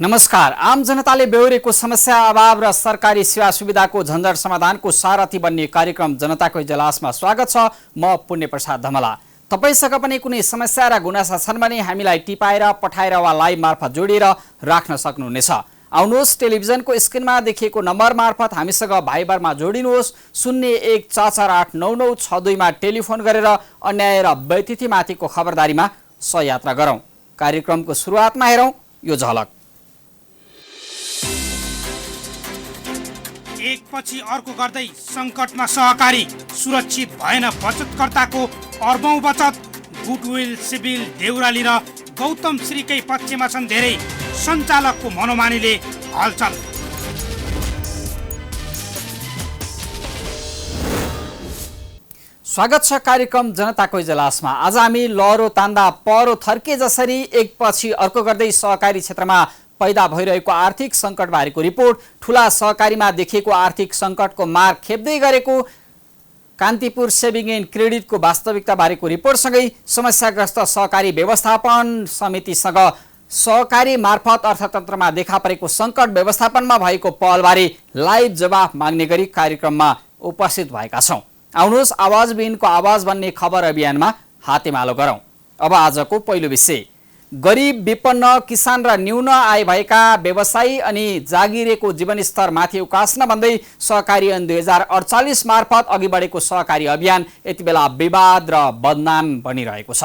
नमस्कार। आम जनताले बेहोरेको समस्या अभाव र सरकारी सेवा सुविधाको झन्झट समाधानको सारथी बन्ने कार्यक्रम जनताको इजलासमा स्वागत छ। म पुण्य प्रसाद धमला। तपाईसँग पनि कुनै समस्या र गुनासा छन् भने हामीलाई टिपाएर पठाएर वा लाइभ मार्फत जोडिएर राख्न सक्नुहुनेछ। आउनुहोस्, टेलिभिजनको स्क्रिनमा देखिएको नम्बर मार्फत हामीसँग भाइबरमा जोडिनुहोस्। 0144899962 मा टेलिफोन गरेर अन्याय र व्यतिथिमाथिको खबरदारीमा सहयात्रा गरौँ। कार्यक्रमको सुरुवातमा हेरौँ यो झलक। एकपछि अर्को गर्दै सङ्कटमा सहकारी, सुरक्षित भएन बचतकर्ताको अर्बौं बचत। गुडविल सिभिल देउराली र गौतम श्रीकै पक्षमा छन् धेरै, सञ्चालकको मनोमानीले हलचल। स्वागत छ कार्यक्रम जनताको इजलासमा। आज हामी लहरो तान्दा पहरो थर्के जसरी एकपछि अर्को गर्दै सहकारी क्षेत्रमा पैदा भइरहेको आर्थिक सङ्कटबारेको रिपोर्ट, ठुला सहकारीमा देखिएको आर्थिक सङ्कटको मार खेप्दै गरेको कान्तिपुर सेभिङ एन्ड क्रेडिटको वास्तविकताबारेको रिपोर्टसँगै समस्याग्रस्त सहकारी व्यवस्थापन समितिसँग सहकारी मार्फत अर्थतन्त्रमा देखा परेको सङ्कट व्यवस्थापनमा भएको पहलबारे लाइभ जवाफ माग्ने गरी कार्यक्रममा उपस्थित भएका छौँ। आउनुहोस्, आवाजविहीनको आवाज बन्ने खबर अभियानमा हातेमालो गरौँ। अब आजको पहिलो विषय, गरिब विपन्न किसान र न्यून आय भएका व्यवसायी अनि जागिरेको जीवनस्तर माथि उकास्न भन्दै सहकारी ऐन 2048 मार्फत अघि बढेको सहकारी अभियान यति बेला विवाद र बदनाम बनिरहेको छ।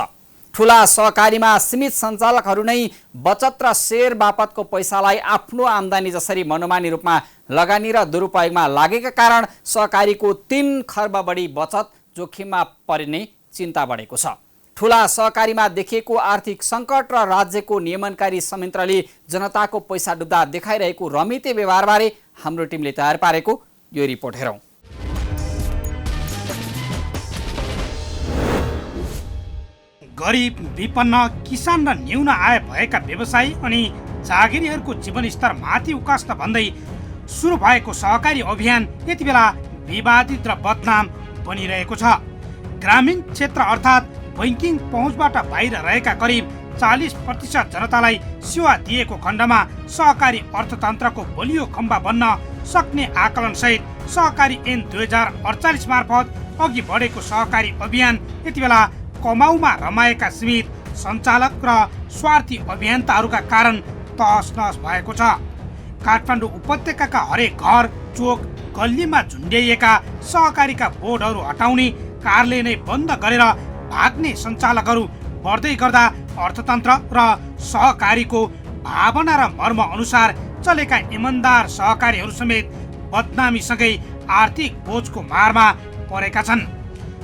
ठुला सहकारीमा सीमित सञ्चालकहरू नै बचत र सेयर बापतको पैसालाई आफ्नो आम्दानी जसरी मनोमानी रूपमा लगानी र दुरुपयोगमा लागेका कारण सहकारीको 3 खर्ब बढी बचत जोखिममा पर्ने चिन्ता बढेको छ। ठुला सहकारीमा देखिएको आर्थिक सङ्कट र राज्यको नियमनकारी संयन्त्रले जनताको पैसा डुब्दा देखाइरहेको रमिते व्यवहारबारे हाम्रो टिमले तयार पारेको यो रिपोर्ट हेरौँ। गरिब विपन्न किसान र न्यून आय भएका व्यवसायी अनि जागिरीहरूको जीवनस्तर माथि उकास्न भन्दै सुरु भएको सहकारी अभियान यति बेला विवादित र बदनाम बनिरहेको छ। ग्रामीण क्षेत्र अर्थात् बैंकिङ पहुँचबाट बाहिर रहेका करिब 40% जनतालाई सेवा दिएको खण्डमा सहकारी अर्थतन्त्रको बलियो खम्बा बन्न सक्ने आकलनसहित सहकारी ऐन 2048 मार्फत अघि बढेको सहकारी अभियान यति बेला कमाउमा रमाएका सीमित सञ्चालक र स्वार्थी अभियन्ताहरूका कारण तहस नहस भएको छ। काठमाडौँ उपत्यकाका हरेक घर चोक गल्लीमा झुन्ड्याइएका सहकारीका बोर्डहरू हटाउने, कार्यालय नै बन्द गरेर भाग्ने सञ्चालकहरू बढ्दै गर्दा अर्थतन्त्र र सहकारीको भावना र मर्म अनुसार चलेका इमान्दार सहकारीहरू समेत बदनामीसँगै आर्थिक बोझको मारमा परेका छन्।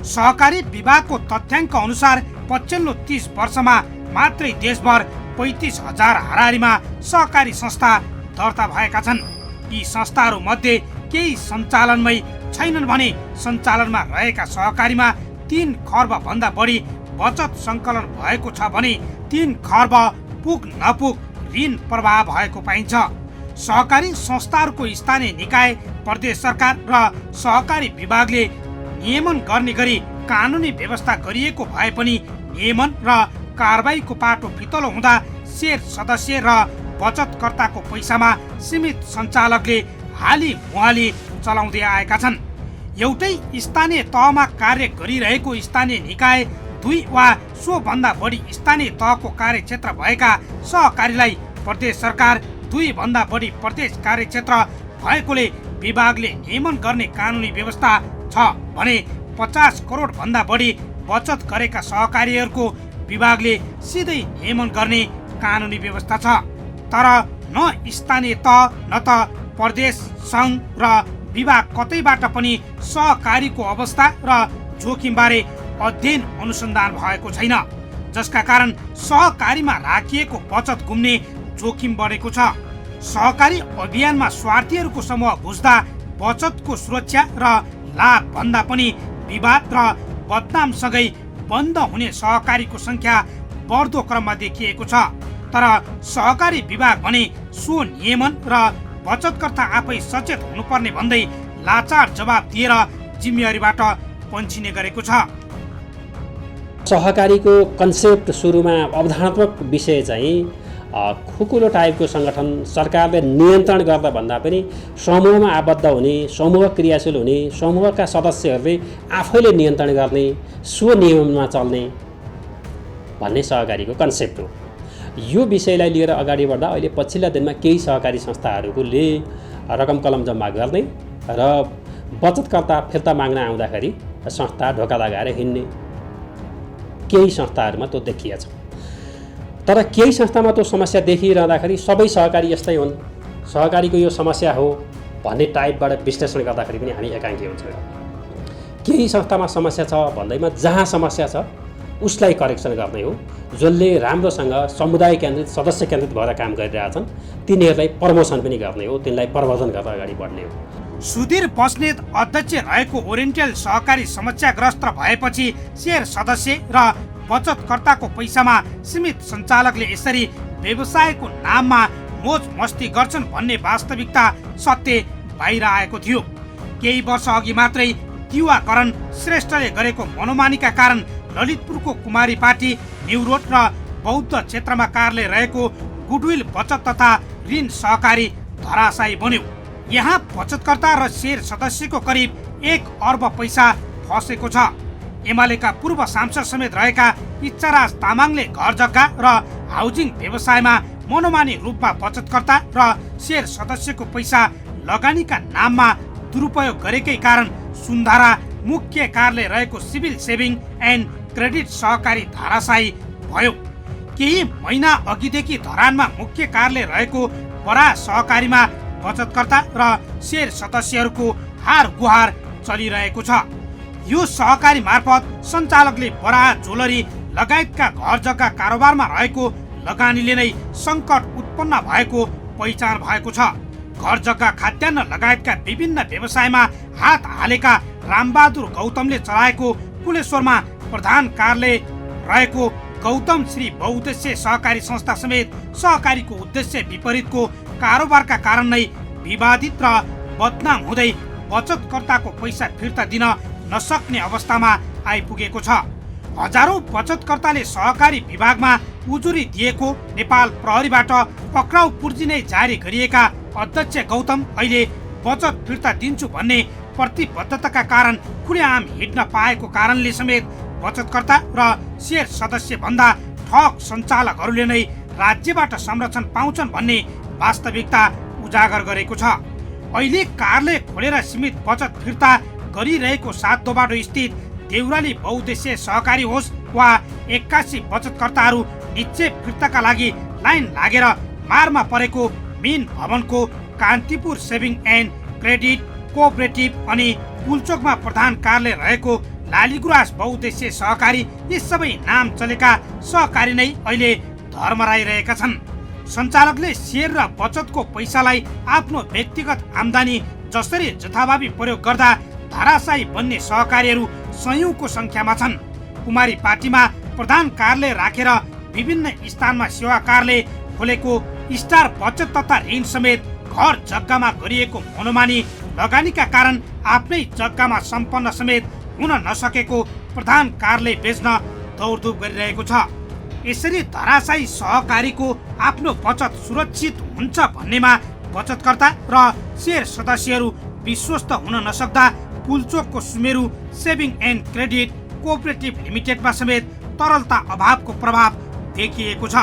सहकारी विभागको तथ्याङ्क अनुसार पछिल्लो 30 वर्षमा मात्रै देशभर 35,000 हाराहारीमा सहकारी संस्था दर्ता भएका छन्। यी संस्थाहरू मध्ये केही सञ्चालनमै छैनन् भने सञ्चालनमा रहेका सहकारीमा 3 खर्ब भन्दा बढी बचत सङ्कलन भएको छ भने 3 खर्ब पुग नपुग ऋण प्रवाह भएको पाइन्छ। सहकारी संस्थाहरूको स्थानीय निकाय, प्रदेश सरकार र सहकारी विभागले नियमन गर्ने गरी कानुनी व्यवस्था गरिएको भए पनि नियमन र कारबाहीको पाटो फितलो हुँदा शेयर सदस्य र बचतकर्ताको पैसामा सीमित सञ्चालकले हाली मुहाली चलाउँदै आएका छन्। एउटै स्थानीय तहमा कार्य गरिरहेको स्थानीय निकाय 2 वा सो भन्दा बढी स्थानीय तहको कार्यक्षेत्र भएका सहकारीलाई प्रदेश सरकार 2 भन्दा बढी प्रदेश कार्यक्षेत्र भएकोले विभागले नियमन गर्ने कानुनी व्यवस्था छ भने 50 करोड भन्दा बढी बचत गरेका सहकारीहरूको विभागले सिधै नियमन गर्ने कानुनी व्यवस्था छ। तर न स्थानीय तह न त प्रदेश सङ्घ र विभाग कतैबाट पनि सहकारीको अवस्था र जोखिमबारे अध्ययन अनुसन्धान भएको छैन, जसका कारण सहकारीमा राखिएको बचत गुम्ने जोखिम बढेको छ। सहकारी अभियानमा स्वार्थीहरूको समूह बुझ्दा बचतको सुरक्षा र लाभ भन्दा पनि विवाद र बदनामसँगै बन्द हुने सहकारीको सङ्ख्या बढ्दो क्रममा देखिएको छ। तर सहकारी विभाग भने सो नियमन र बचतकर्ता आफै सचेत हुनुपर्ने भन्दै लाचार जवाब दिएर जिम्मेवारीबाट पन्छिने गरेको छ। सहकारीको कन्सेप्ट सुरुमा अवधारणात्मक विषय चाहिँ खुकुलो टाइपको सङ्गठन सरकारले नियन्त्रण गर्दा भन्दा पनि समूहमा आबद्ध हुने, समूह क्रियाशील हुने, समूहका सदस्यहरूले आफैले नियन्त्रण गर्ने, स्वनियमनमा चल्ने भन्ने सहकारीको कन्सेप्ट हो। यो विषयलाई लिएर अगाडि बढ्दा अहिले पछिल्ला दिनमा केही सहकारी संस्थाहरूले रकम कलम जम्मा गर्ने र बचतकर्ता फिर्ता माग्न आउँदाखेरि संस्था ढोका लगाएर हिँड्ने केही संस्थाहरूमा त्यो देखिएछ। तर केही संस्थामा त्यो समस्या देखिरहँदाखेरि सबै सहकारी यस्तै हुन्, सहकारीको यो समस्या हो भन्ने टाइपबाट विश्लेषण गर्दाखेरि पनि हामी एकाङ्की हुन्छौँ। केही संस्थामा समस्या छ भन्दैमा जहाँ समस्या छ उसलाई करेक्सन गर्ने हो। जसले राम्रोसँग समुदाय केन्द्रित, सदस्य केन्द्रित भएर काम गरिरहेछन् तिनीहरूलाई प्रमोसन पनि गर्ने हो, तिनलाई प्रवर्धन गरेर अगाडि बढ्ने हो। सुधीर बस्नेत अध्यक्ष रहेको ओरिएन्टल सहकारी समस्याग्रस्त भएपछि शेयर सदस्य र बचतकर्ताको पैसामा सीमित सञ्चालकले यसरी व्यवसायको नाममा मोज मस्ती गर्छन् भन्ने वास्तविकता सत्य बाहिर आएको थियो। केही वर्ष अघि मात्रै दिवाकरण श्रेष्ठले गरेको मनोमानीका कारण ललितपुरको कुमारी पार्टी, न्यू रोड र बौद्ध क्षेत्रमा कार्यालय रहेको गुडविल बचत तथा ऋण सहकारी धराशायी बन्यो। यहाँ बचतकर्ता र शेयर सदस्यको करिब 1 अर्ब पैसा फसेको छ। एमालेका पूर्व सांसद समेत रहेका इच्छाराज तामाङले घर जग्गा र हाउसिङ व्यवसायमा मनोमानी रूपमा बचतकर्ता र शेयर सदस्यको पैसा लगानीका नाममा दुरुपयोग गरेकै कारण सुन्धारा मुख्य कार्यालय रहेको सिभिल सेभिङ एन्ड क्रेडिट सहकारी धराशायी भयो। केही महिना अघिदेखि धरानमा मुख्य कार्यालय रहेको बरा सहकारीमा बचतकर्ता र शेयर सदस्यहरूको हार गुहार चलिरहेको छ। यो सहकारी मार्फत सञ्चालकले बरा ज्वेलरी लगायतका घर जग्गा कारोबारमा रहेको लगानीले नै सङ्कट उत्पन्न भएको पहिचान भएको छ। घर जग्गा, खाद्यान्न लगायतका विभिन्न व्यवसायमा हात हालेका रामबहादुर गौतमले चलाएको कुलेश्वरमा प्रधान कार्यालय रहेको गौतम श्री बहुउद्देश्य सहकारी संस्था समेत सहकारीको उद्देश्य विपरीतको कारोबारका कारण नै विवादित र बदनाम हुँदै बचतकर्ताको पैसा फिर्ता दिन नसक्ने अवस्थामा आइपुगेको छ। हजारौं बचतकर्ताले सहकारी विभागमा उजुरी दिएको नेपाल प्रहरीबाट पक्राउ पूर्जी नै जारी गरिएका अध्यक्ष गौतम अहिले बचत फिर्ता दिन्छु भन्ने प्रतिबद्धताका कारण खुलेआम हिँड्न पाएको कारणले समेत बचतकर्ता र शेयर सदस्य भन्दा ठग सञ्चालकहरूले नै राज्यबाट संरक्षण पाउँछन् भन्ने वास्तविकता उजागर गरेको छ। अहिले कार्यालय खोलेर सीमित बचत फिर्ता गरिरहेको 7 दोबाटो स्थित देउराली बहुउद्देश्य सहकारी होस् वा 81 बचतकर्ताहरू निक्षेप फिर्ताका लागि लाइन लागेर मारमा परेको मिन भवनको Kantipur saving and credit cooperative अनि पुलचोकमा प्रधान कार्यालय रहेको लालीगुराँस बहुउद्देश्य सहकारी, यी सबै नाम चलेका सहकारी नै अहिले धर्मराइरहेका छन्। सञ्चालकले शेयर र बचतको पैसालाई आफ्नो व्यक्तिगत आम्दानी जसरी जथाभावी प्रयोग गर्दा धराशायी बन्ने सहकारीहरू सयौंको संख्यामा छन्। कुमारी पार्टीमा प्रधान कार्यालय राखेर विभिन्न स्थानमा सेवा कार्यालय खोलेको स्टार बचत तथा ऋण समेत घर जग्गामा गरिएको मनोमानी लगानीका कारण आफ्नै जग्गामा सम्पन्न समेत हुन नसकेको प्रधान कार्यालय बेच्न दौडधुप गरिरहेको छ। यसरी धराशायी सहकारीको आफ्नो बचत सुरक्षित हुन्छ भन्नेमा बचतकर्ता र शेयर सदस्यहरू विश्वस्त हुन नसक्दा पुलचोकको Sumeru saving and credit cooperative लिमिटेडमा समेत तरलता अभावको प्रभाव देखिएको छ।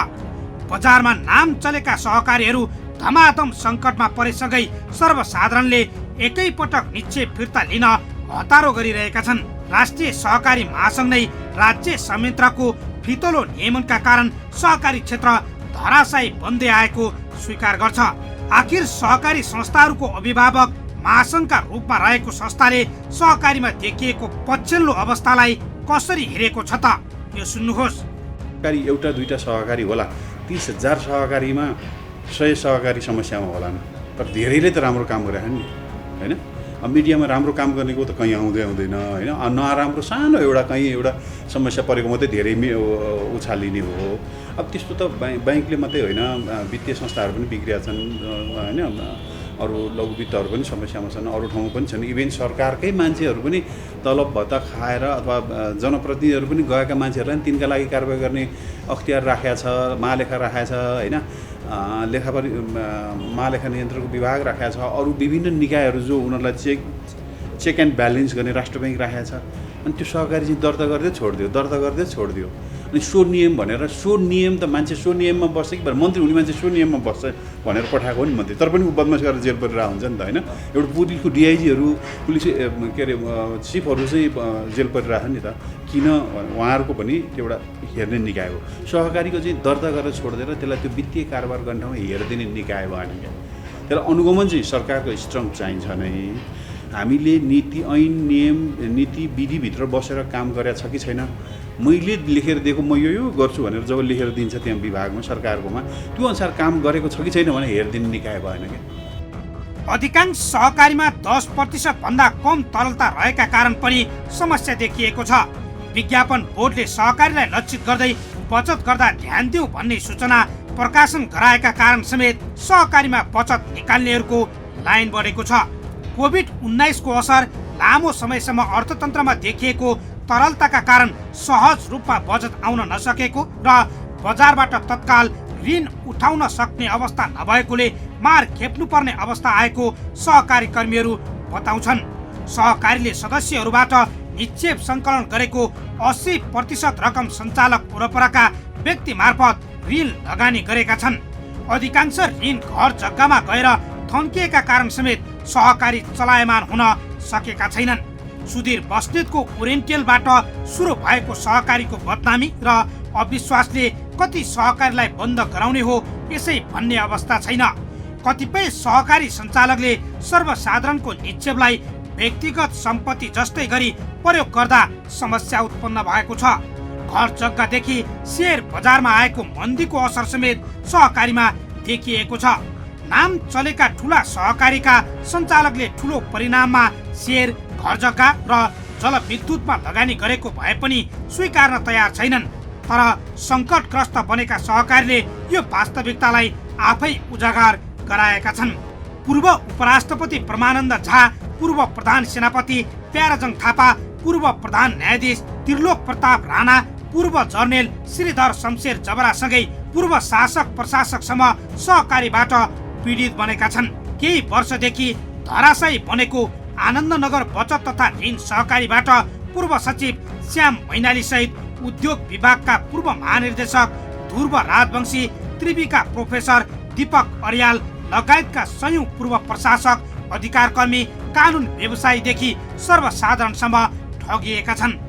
बजारमा नाम चलेका सहकारीहरू धमाधम सङ्कटमा परेसँगै सर्वसाधारणले एकैपटक निक्षेप फिर्ता लिन हतारो गरिरहेका छन्। राष्ट्रिय सहकारी महासङ्घ नै राज्य संयन्त्रको फितलो नियमनका कारण सहकारी क्षेत्र धराशायी बन्दै आएको स्वीकार गर्छ। आखिर सहकारी संस्थाहरूको अभिभावक महासङ्घका रूपमा रहेको संस्थाले सहकारीमा देखिएको पछिल्लो अवस्थालाई कसरी हेरेको छ त, यो सुन्नुहोस्। एउटा दुईटा सहकारी होला, 30,000 सहकारीमा 100 सहकारी समस्यामा होला नि, तर धेरैले त राम्रो काम गरेका नि हैन। अब मिडियामा राम्रो काम गर्नेको त कहीँ आउँदैन हैन, नराम्रो सानो एउटा समस्या परेको मात्रै धेरै उछालिने हो। अब त्यस्तो त ब्याङ्कले मात्रै होइन, वित्तीय संस्थाहरू पनि बिग्रिया छन् हैन, अरू लघुवित्तहरू पनि समस्यामा छन्, अरू ठाउँमा पनि छन्। इभेन सरकारकै मान्छेहरू पनि तलब भत्ता खाएर अथवा जनप्रतिनिधिहरू पनि गएका मान्छेहरूलाई पनि तिनका लागि कारबाही गर्ने अख्तियार राखेको छ, महालेखा राखेको छ होइन, महालेखा नियन्त्रणको विभाग राखेको छ, अरू विभिन्न निकायहरू जो उनीहरूलाई चेक एन्ड ब्यालेन्स गर्ने राष्ट्र ब्याङ्क राखेको छ। अनि त्यो सहकारी चाहिँ दर्ता गर्दै छोडिदियो। अनि सो नियम भनेर, सो नियम त मान्छे सो नियममा बस्छ कि मन्त्री हुने मान्छे सो नियममा बस्छ भनेर पठाएको हो नि मन्त्री, तर पनि ऊ बदमास गरेर जेल परिरहेको हुन्छ नि त होइन। एउटा पुलिसको डिआइजीहरू, पुलिस के अरे चिफहरू चाहिँ जेल परिरहेको नि त, किन? उहाँहरूको पनि एउटा हेर्ने निकाय हो। सहकारीको चाहिँ दर्ता गरेर छोडिदिएर त्यसलाई त्यो वित्तीय कारोबार गर्ने ठाउँमा हेरिदिने निकाय भएन क्या। त्यसलाई अनुगमन चाहिँ सरकारको स्ट्रङ चाहिन्छ नै। हामीले नीति ऐन नियम नीति विधिभित्र बसेर काम गरेका छ कि छैन, मैले लेखेर दिएको म यो गर्छु भनेर जब लेखेर दिन्छ त्यहाँ विभागमा सरकारकोमा, त्यो अनुसार काम गरेको छ कि छैन भने हेरिदिने निकाय भएन क्या। अधिकांश सहकारीमा 10% भन्दा कम तरलता रहेका कारण पनि समस्या देखिएको छ। विज्ञापन बोर्डले सहकारीलाई लक्षित गर्दै बचत गर्दा ध्यान दिऊ भन्ने सूचना प्रकाशन गराएका कारण समेत सहकारीमा बचत निकाल्नेहरूको लाइन बढेको छ। कोभिड-19 को असर, लामो समयसम्म अर्थतन्त्रमा देखिएको तरलताका कारण सहज रूपमा बचत आउन नसकेको र बजारबाट तत्काल ऋण उठाउन सक्ने अवस्था नभएकोले मार खेप्नुपर्ने अवस्था आएको सहकारी कर्मीहरू बताउँछन्। सहकारीले सदस्यहरूबाट निक्षेप सङ्कलन गरेको 80% रकम सञ्चालक वरपरका व्यक्ति मार्फत ऋण लगानी गरेका छन्। अधिकांश ऋण घर जग्गामा गएर थन्किएका कारण समेत सहकारी चलायमान हुन सकेका छैनन्। सुधीर बस्नेतको ओरिएन्टलबाट सुरु भएको सहकारीको बदनामी र अविश्वासले कति सहकारीलाई बन्द गराउने हो यसै भन्ने अवस्था छैन। कतिपय सहकारी सञ्चालकले सर्वसाधारणको निक्षेपलाई व्यक्तिगत सम्पत्ति जस्तै गरी प्रयोग गर्दा समस्या उत्पन्न भएको छ। घर जग्गादेखि शेयर बजारमा आएको मन्दीको असर समेत सहकारीमा देखिएको छ। नाम चलेका ठुला सहकारीका सञ्चालकले ठुलो परिणाममा शेयर, घर जग्गा र जलविद्युतमा लगानी गरेको भए पनि स्वीकार्न तयार छैनन्। तर सङ्कटग्रस्त बनेका सहकारीले यो वास्तविकतालाई आफै उजागर गराएका छन्। पूर्व उपराष्ट्रपति परमानन्द झा, पूर्व प्रधान सेनापति प्याराजङ थापा, पूर्व प्रधान न्यायाधीश त्रिलोक प्रताप राणा, पूर्व जर्नेल श्रीधर शमशेर जबरासँगै पूर्व शासक प्रशासकसम्म सहकारीबाट पीडित बनेका छन्। केही वर्षदेखि धराशायी बनेको आनन्दनगर बचत तथा ऋण सहकारीबाट पूर्व सचिव श्याम मैनाली सहित उद्योग विभागका पूर्व महानिर्देशक ध्रुव राजवंशी, त्रिविका प्रोफेसर दीपक अर्याल लगायतका सयौं पूर्व प्रशासक, अधिकारकर्मी, कानुन व्यवसायीदेखि सर्वसाधारणसम्म ठगिएका छन्।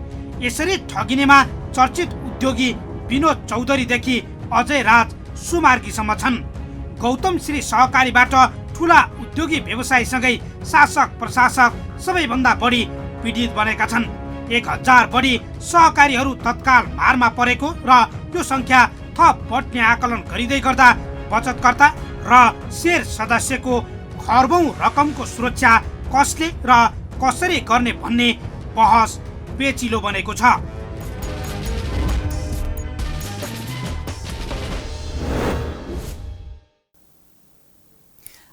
यसरी ठगिनेमा चर्चित उद्योगी विनोद चौधरीदेखि अजय राज सुमार्गीसम्म छन्। गौतम श्री सहकारीबाट ठुला उद्योगी व्यवसायीसँगै शासक प्रशासक सबैभन्दा बढी पीडित बनेका छन्। 1000 बढी सहकारीहरू तत्काल मारमा परेको र यो संख्या थप बढ्ने आकलन गरिँदै गर्दा बचतकर्ता र शेयर सदस्यको खर्बौं रकमको सुरक्षा कसले र कसरी गर्ने भन्ने बहस पेचिलो बनेको छ।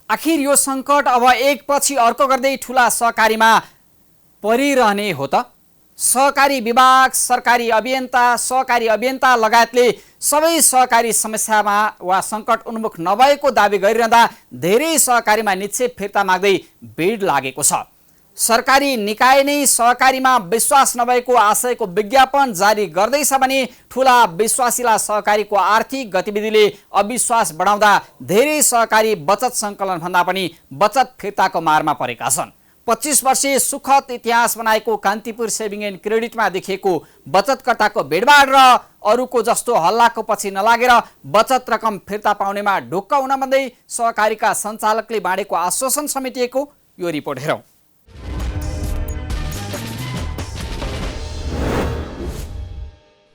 आखिर यो सङ्कट अब एकपछि अर्को गर्दै ठुला सहकारीमा परिरहने हो त? सहकारी विभाग, सरकारी अभियन्ता, सहकारी अभियन्ता लगायतले सबै सहकारी समस्यामा वा सङ्कट उन्मुख नभएको दावी गरिरहँदा धेरै सहकारीमा निक्षेप फिर्ता माग्दै भिड लागेको छ। सरकारी निकाय नै सहकारीमा विश्वास नभएको आशयको विज्ञापन जारी गर्दैछ भने ठुला विश्वासिला सहकारीको आर्थिक गतिविधिले अविश्वास बढाउँदा धेरै सहकारी बचत सङ्कलन भन्दा पनि बचत फिर्ताको मारमा परेका छन्। 25 वर्षीय सुखद इतिहास बनाएको कान्तिपुर सेभिङ एन्ड क्रेडिटमा देखिएको बचतकर्ताको भिडभाड र अरूको जस्तो हल्लाको पछि नलागेर बचत रकम फिर्ता पाउनेमा ढुक्क हुन भन्दै सहकारीका सञ्चालकले बाँडेको आश्वासन समेटिएको यो रिपोर्ट हेरौँ।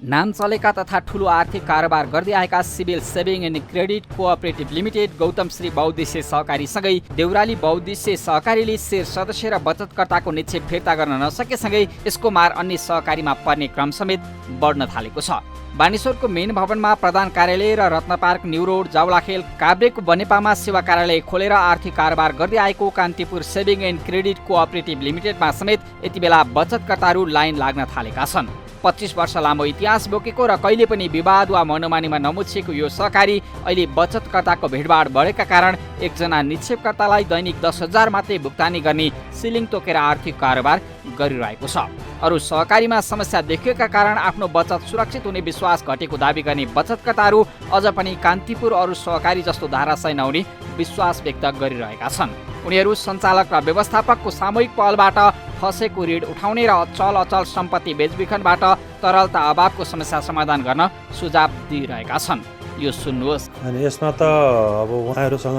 नाम चलेका तथा ठूलो आर्थिक कारोबार गर्दै आएका civil saving and credit cooperative limited Gautam Shri बहुद्देश्य सहकारीसँगै देउराली बहुद्देश्य सहकारीले शेयर सदस्य र बचतकर्ताको निक्षेप फिर्ता गर्न नसकेसँगै यसको मार अन्य सहकारीमा पर्ने क्रम समेत बढ्न थालेको छ। बानेश्वरको मेन भवनमा प्रधान कार्यालय र रत्नपार्क न्यू रोड जावलाखेल काभ्रेको बनेपामा सेवा कार्यालय खोलेर आर्थिक कारोबार गर्दै आएको Kantipur saving and credit cooperative लिमिटेडमा समेत यति बेला बचतकर्ताहरू लाइन लाग्न थालेका छन्। 25 वर्ष लामो इतिहास बोकेको र कहिले पनि विवाद वा मनोमानीमा नमुछिएको यो सहकारी अहिले बचतकर्ताको भिडभाड बढेका कारण एकजना निक्षेपकर्तालाई दैनिक 10,000 मात्रै भुक्तानी गर्ने सिलिङ तोकेर आर्थिक कारोबार गरिरहेको छ। अरू सहकारीमा समस्या देखिएका कारण आफ्नो बचत सुरक्षित हुने विश्वास घटेको दावी गर्ने बचतकर्ताहरू अझ पनि कान्तिपुर अरू सहकारी जस्तो धाराशय नहुने विश्वास व्यक्त गरिरहेका छन्। उनीहरू सञ्चालक र व्यवस्थापकको सामूहिक पहलबाट फसेको ऋण उठाउने र अचल सम्पत्ति बेचबिखनबाट तरलता अभावको समस्या समाधान गर्न सुझाव दिइरहेका छन्। यो सुन्नुहोस्। अनि यसमा त अब उहाँहरूसँग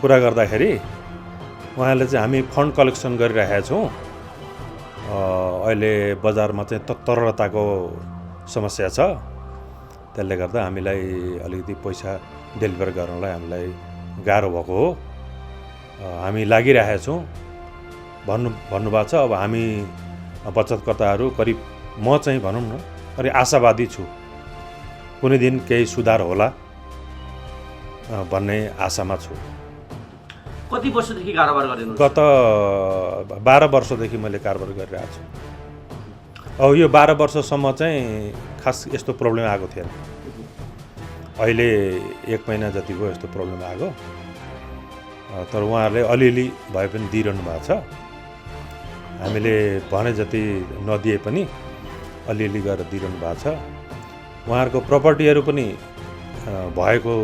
कुरा गर्दाखेरि उहाँले चाहिँ हामी फन्ड कलेक्सन गरिरहेका छौँ, अहिले बजारमा चाहिँ तरलताको समस्या छ, त्यसले गर्दा हामीलाई अलिकति पैसा डेलिभर गर्नलाई हामीलाई गाह्रो भएको हो, हामी लागिरहेका छौँ भन्नुभएको छ। अब हामी बचतकर्ताहरू करिब म चाहिँ भनौँ न अलि आशावादी छु, कुनै दिन केही सुधार होला भन्ने आशामा छु। कति वर्षदेखि कारोबार गरिदिनु? गत 12 वर्षदेखि मैले कारोबार गरिरहेको छु। अब यो 12 वर्षसम्म चाहिँ खास यस्तो प्रब्लम आएको थिएन, अहिले 1 महिना जति भयो यस्तो प्रब्लम आएको, तर उहाँहरूले अलिअलि भए पनि दिइरहनु भएको छ। हामीले भने जति नदिए पनि अलिअलि गरेर दिइरहनु भएको छ। उहाँहरूको प्रपर्टीहरू पनि भएको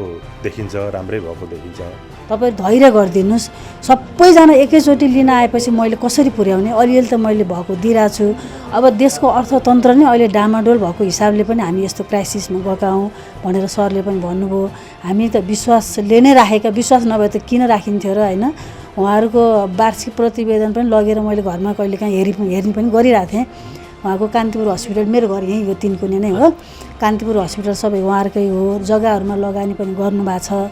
देखिन्छ, राम्रै भएको देखिन्छ। तपाईँ धैर्य गरिदिनुहोस्, सबैजना एकैचोटि लिन आएपछि मैले कसरी पुर्याउने, अलिअलि त मैले भएको दिइरहेको छु। अब देशको अर्थतन्त्र नै अहिले डामाडोल भएको हिसाबले पनि हामी यस्तो क्राइसिसमा गएका हौँ भनेर सरले पनि भन्नुभयो। हामी त विश्वासले नै राखेका, विश्वास नभए त किन राखिन्थ्यो र होइन। उहाँहरूको वार्षिक प्रतिवेदन पनि लगेर मैले घरमा कहिलेकाहीँ हेर्ने पनि गरिरहेको थिएँ। उहाँको कान्तिपुर हस्पिटल, मेरो घर यहीँ हो, 3 कुने नै हो, कान्तिपुर हस्पिटल सबै उहाँहरूकै हो, जग्गाहरूमा लगानी पनि गर्नुभएको छ।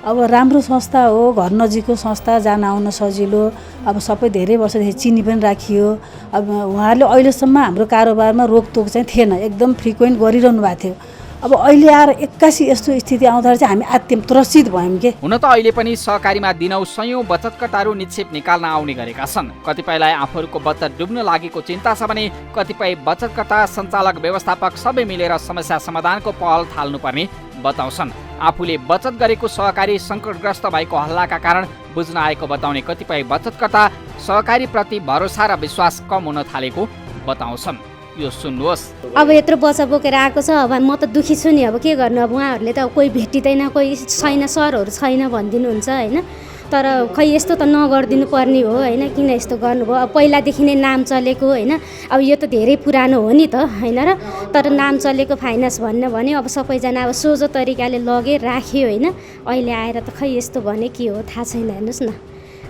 अब राम्रो संस्था हो, घर नजिकको संस्था, जान आउन सजिलो, अब सबै धेरै वर्षदेखि चिनी पनि राखियो। अब उहाँहरूले अहिलेसम्म हाम्रो कारोबारमा रोकटोक चाहिँ थिएन, एकदम फ्रिक्वेन्ट गरिरहनु भएको थियो। अब अहिले आएर 81 यस्तो स्थिति आउँदाखेरि चाहिँ हामी आत्म त्रसित भयौँ के। हुन त अहिले पनि सहकारीमा दिनौँ सयौं बचतकर्ताहरू निक्षेप निकाल्न आउने गरेका छन्। कतिपयलाई आफूहरूको बचत डुब्न लागेको चिन्ता छ भने कतिपय बचतकर्ता, सञ्चालक, व्यवस्थापक सबै मिलेर समस्या समाधानको पहल थाल्नुपर्ने बताउँछन्। आफूले बचत गरेको सहकारी सङ्कटग्रस्त भएको हल्लाका कारण बुझ्न आएको बताउने कतिपय बचतकर्ता सहकारीप्रति भरोसा र विश्वास कम हुन थालेको बताउँछन्। यो सुन्नुहोस्। अब यत्रो बच्चा बोकेर आएको छ, अब म त दुखी छु नि। अब के गर्नु, अब उहाँहरूले त कोही भेटिँदैन, कोही छैन, सरहरू छैन भनिदिनुहुन्छ होइन। तर खै यस्तो त नगरिदिनु पर्ने हो होइन, किन यस्तो गर्नुभयो। अब पहिलादेखि नै नाम चलेको होइन, अब यो त धेरै पुरानो हो नि त होइन र, तर नाम चलेको फाइनेन्स भन्यो अब सबैजना अब सोझो तरिकाले लगे राख्यो होइन। अहिले आएर त खै यस्तो भने के हो थाहा छैन। हेर्नुहोस् न,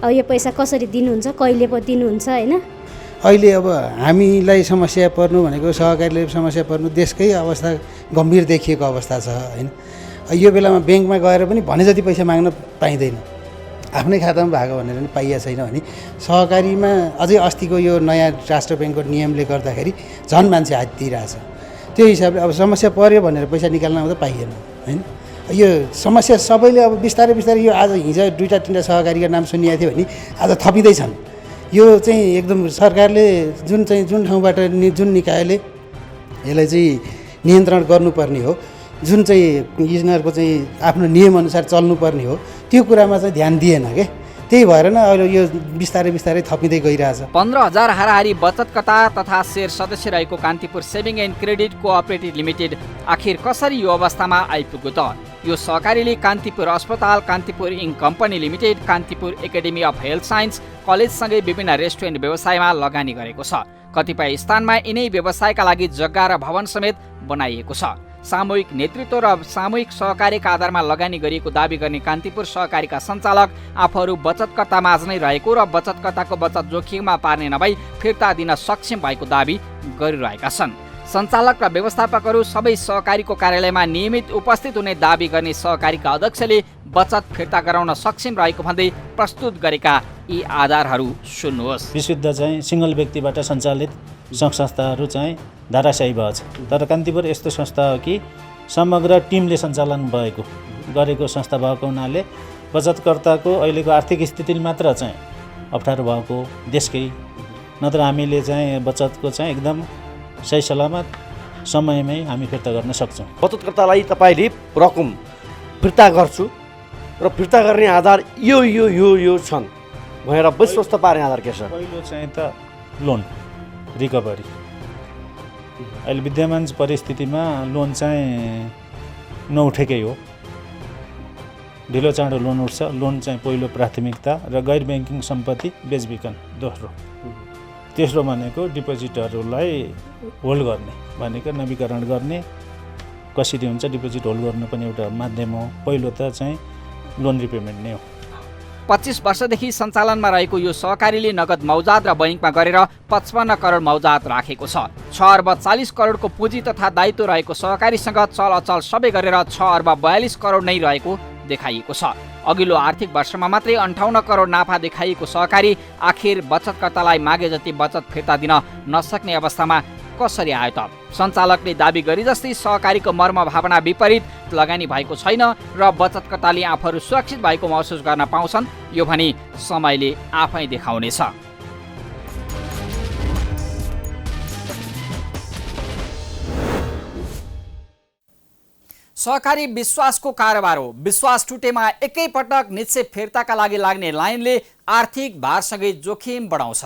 अब यो पैसा कसरी दिनुहुन्छ, कहिले पो दिनुहुन्छ होइन। अहिले अब हामीलाई समस्या पर्नु भनेको, सहकारीले समस्या पर्नु, देशकै अवस्था गम्भीर देखिएको अवस्था छ होइन। यो बेलामा ब्याङ्कमा गएर पनि भने जति पैसा माग्न पाइँदैन, आफ्नै खातामा भएको भनेर पनि पाइएको छैन भने सहकारीमा अझै अस्तिको यो नयाँ राष्ट्र ब्याङ्कको नियमले गर्दाखेरि झन् मान्छे हात दिइरहेछ। त्यो हिसाबले अब समस्या पर्यो भनेर पैसा निकाल्न आउँदा पाइएन होइन। यो समस्या सबैले अब बिस्तारै यो आज हिजो 2-3 सहकारीको नाम सुनिएको थियो भने आज थपिँदैछन्। यो चाहिँ एकदम सरकारले जुन ठाउँबाट जुन निकायले यसलाई चाहिँ नियन्त्रण गर्नुपर्ने हो, जुन चाहिँ यिनीहरूको चाहिँ आफ्नो नियमअनुसार चल्नुपर्ने हो, त्यो कुरामा चाहिँ ध्यान दिएन के। त्यही भएर न अहिले यो बिस्तारै थपिँदै गइरहेछ। 15,000 हाराहारी बचतकर्ता तथा शेयर सदस्य रहेको Kantipur saving and credit cooperative limited आखिर कसरी यो अवस्थामा आइपुग्यो त? यो सहकारीले कान्तिपुर अस्पताल, Kantipur ink company limited, Kantipur academy of health science कलेजसँगै विभिन्न रेस्टुरेन्ट व्यवसायमा लगानी गरेको छ। कतिपय स्थानमा यिनै व्यवसायका लागि जग्गा र भवन समेत बनाइएको छ। सामूहिक नेतृत्व र सामूहिक सहकारीका आधारमा लगानी गरिएको दावी गर्ने कान्तिपुर सहकारीका सञ्चालक आफूहरू बचतकर्ता माझ नै रहेको र बचतकर्ताको बचत जोखिममा पार्ने नभई फिर्ता दिन सक्षम भएको दावी गरिरहेका छन्। सञ्चालक र व्यवस्थापकहरू सबै सहकारीको कार्यालयमा नियमित उपस्थित हुने दाबी गर्ने सहकारीका अध्यक्षले बचत फिर्ता गराउन सक्षम रहेको भन्दै प्रस्तुत गरेका यी आधारहरू सुन्नुहोस्। विशुद्ध चाहिँ सिङ्गल व्यक्तिबाट सञ्चालित सङ्घ-संस्थाहरू चाहिँ धाराशायी भएको छ। तर कान्तिपुर यस्तो संस्था हो कि समग्र टिमले सञ्चालन गरेको संस्था भएको हुनाले बचतकर्ताको अहिलेको आर्थिक स्थितिले मात्र चाहिँ अप्ठ्यारो भएको देशकै, नत्र हामीले चाहिँ बचतको चाहिँ एकदम सही सलामत समयमै हामी फिर्ता गर्न सक्छौँ। बचतकर्तालाई तपाईँले रकम फिर्ता गर्छु र फिर्ता गर्ने आधार यो छन् भनेर विश्वस्त पार्ने आधार के छ? पहिलो चाहिँ त लोन रिकभरी। अहिले विद्यमान परिस्थितिमा लोन चाहिँ नउठेकै हो, ढिलो चाँडो लोन उठ्छ। लोन चाहिँ पहिलो प्राथमिकता र गैर ब्याङ्किङ सम्पत्ति बेचबिखन दोस्रो। तेस्रो भनेको डिपोजिटहरूलाई होल्ड गर्ने भनेको नवीकरण गर्ने कसरी हुन्छ, डिपोजिट होल्ड गर्नु पनि एउटा माध्यम हो। पहिलो त चाहिँ लोन रिपेमेन्ट नै हो। 25 वर्षदेखि सञ्चालनमा रहेको यो सहकारीले नगद मौजात र बैङ्कमा गरेर 55 करोड मौजात राखेको छ। 6 अर्ब 40 करोडको पुँजी तथा दायित्व रहेको सहकारीसँग चल अचल सबै गरेर 6 अर्ब 42 करोड नै रहेको देखाइएको छ। अघिल्लो आर्थिक वर्षमा मात्रै 58 करोड नाफा देखाइएको सहकारी आखिर बचतकर्तालाई मागे जति बचत फिर्ता दिन नसक्ने अवस्थामा कसरी आयो त? सञ्चालकले दाबी गरे जस्तै सहकारीको मर्म भावना विपरीत लगानी भएको छैन र बचतकर्ताले आफूहरू सुरक्षित भएको महसुस गर्न पाउँछन्, यो भनी समयले आफै देखाउनेछ। सहकारी विश्वासको कारोबार हो। विश्वास टुटेमा एकैपटक निश्चित फिर्ताका लागि लाग्ने लाइनले आर्थिक भारसँगै जोखिम बढाउँछ।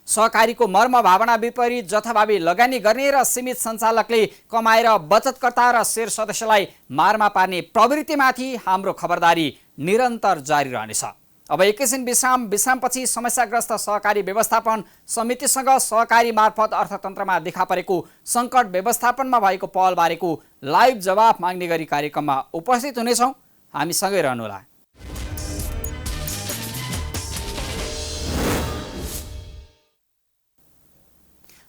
सहकारीको मर्म भावना विपरीत जथाभावी लगानी गर्ने र सीमित सञ्चालकले कमाएर बचतकर्ता र शेयर सदस्यलाई मारमा पार्ने प्रवृत्तिमाथि हाम्रो खबरदारी निरन्तर जारी रहनेछ। अब एकैछिन विश्रामपछि समस्याग्रस्त सहकारी व्यवस्थापन समितिसँग सहकारी मार्फत अर्थतन्त्रमा देखा परेको सङ्कट व्यवस्थापनमा भएको पहलबारेको लाइभ जवाफ माग्ने गरी कार्यक्रममा उपस्थित हुनेछौँ। हामीसँगै रहनुहोला।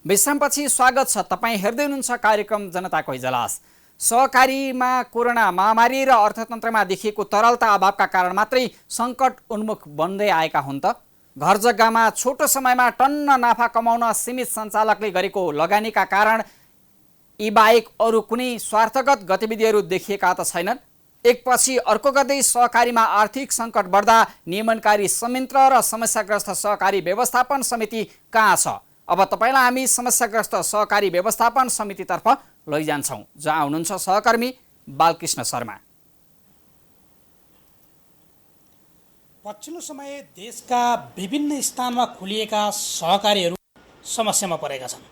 विश्रामपछि स्वागत छ। तपाईँ हेर्दै हुनुहुन्छ कार्यक्रम जनताको इजलास। सहकारीमा कोरोना महामारी र अर्थतन्त्रमा देखिएको तरलता अभावका कारण मात्रै सङ्कट उन्मुख बन्दै आएका हुन् त? घर जग्गामा छोटो समयमा टन्न नाफा कमाउन सीमित सञ्चालकले गरेको लगानीका कारण यी बाहेक अरू कुनै स्वार्थगत गतिविधिहरू देखिएका त छैनन्? एकपछि अर्को गर्दै सहकारीमा आर्थिक सङ्कट बढ्दा नियमनकारी संयन्त्र र समस्याग्रस्त सहकारी व्यवस्थापन समिति कहाँ छ? अब तपाईँलाई हामी समस्याग्रस्त सहकारी व्यवस्थापन समितितर्फ लैजान्छौँ, जहाँ हुनुहुन्छ सहकर्मी बालकृष्ण शर्मा। पछिल्लो समय देशका विभिन्न स्थानमा खुलिएका सहकारीहरू समस्यामा परेका छन्।